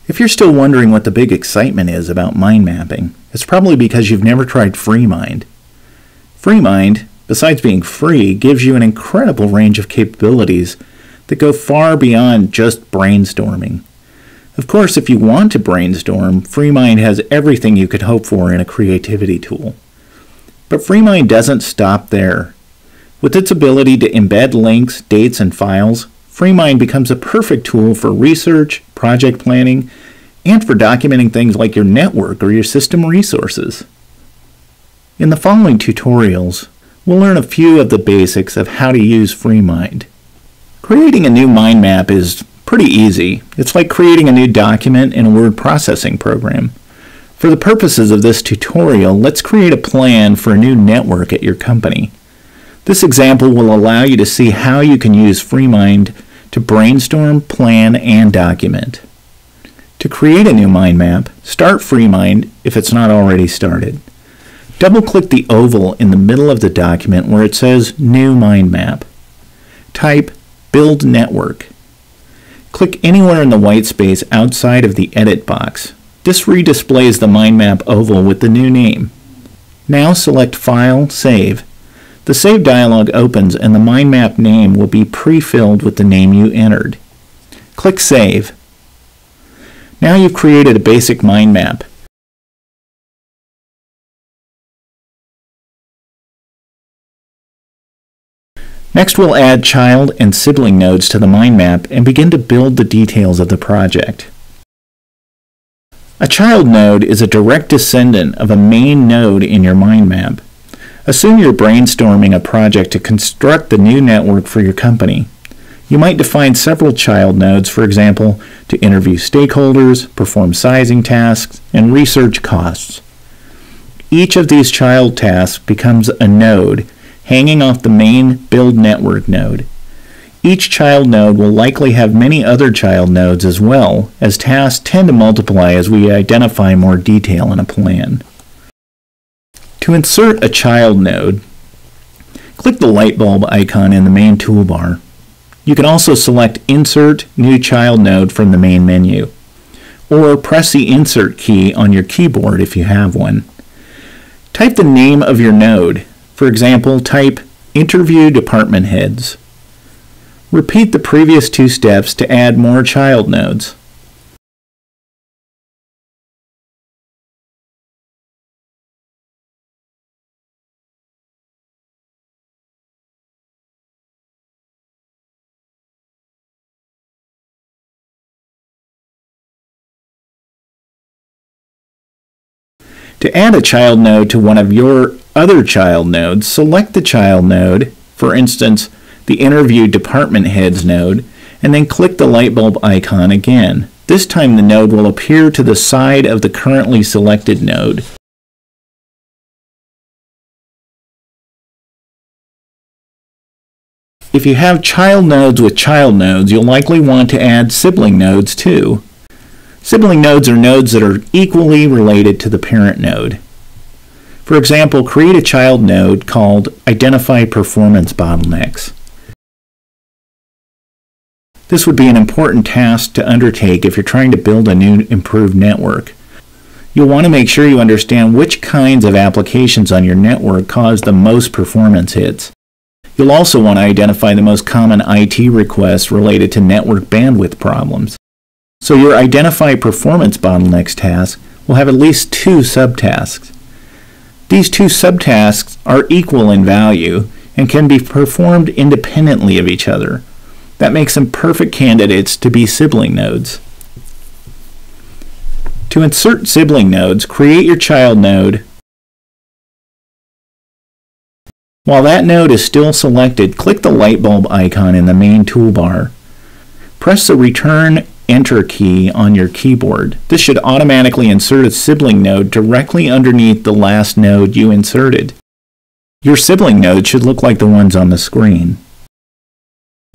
If you're still wondering what the big excitement is about mind mapping, it's probably because you've never tried Freemind. Freemind, besides being free, gives you an incredible range of capabilities that go far beyond just brainstorming. Of course, if you want to brainstorm, Freemind has everything you could hope for in a creativity tool. But Freemind doesn't stop there. With its ability to embed links, dates, and files, Freemind becomes a perfect tool for research, project planning, and for documenting things like your network or your system resources. In the following tutorials, we'll learn a few of the basics of how to use Freemind. Creating a new mind map is pretty easy. It's like creating a new document in a word processing program. For the purposes of this tutorial, let's create a plan for a new network at your company. This example will allow you to see how you can use Freemind to brainstorm, plan, and document. To create a new mind map, start Freemind if it's not already started. Double-click the oval in the middle of the document where it says New Mind Map. Type Build Network. Click anywhere in the white space outside of the Edit box. This redisplays the mind map oval with the new name. Now select File, Save. The Save dialog opens and the mind map name will be pre-filled with the name you entered. Click Save. Now you've created a basic mind map. Next, we'll add child and sibling nodes to the mind map and begin to build the details of the project. A child node is a direct descendant of a main node in your mind map. Assume you're brainstorming a project to construct the new network for your company. You might define several child nodes, for example, to interview stakeholders, perform sizing tasks, and research costs. Each of these child tasks becomes a node hanging off the main Build Network node. Each child node will likely have many other child nodes as well, as tasks tend to multiply as we identify more detail in a plan. To insert a child node, click the light bulb icon in the main toolbar. You can also select Insert New Child Node from the main menu, or press the Insert key on your keyboard if you have one. Type the name of your node. For example, type Interview Department Heads. Repeat the previous two steps to add more child nodes. To add a child node to one of your other child nodes, select the child node, for instance, the Interview Department Heads node, and then click the light bulb icon again. This time the node will appear to the side of the currently selected node. If you have child nodes with child nodes, you'll likely want to add sibling nodes too. Sibling nodes are nodes that are equally related to the parent node. For example, create a child node called Identify Performance Bottlenecks. This would be an important task to undertake if you're trying to build a new improved network. You'll want to make sure you understand which kinds of applications on your network cause the most performance hits. You'll also want to identify the most common IT requests related to network bandwidth problems. So your Identify Performance Bottlenecks task will have at least two subtasks. These two subtasks are equal in value and can be performed independently of each other. That makes them perfect candidates to be sibling nodes. To insert sibling nodes, create your child node. While that node is still selected, click the light bulb icon in the main toolbar. Press the Return Enter key on your keyboard. This should automatically insert a sibling node directly underneath the last node you inserted. Your sibling node should look like the ones on the screen.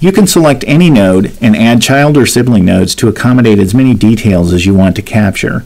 You can select any node and add child or sibling nodes to accommodate as many details as you want to capture.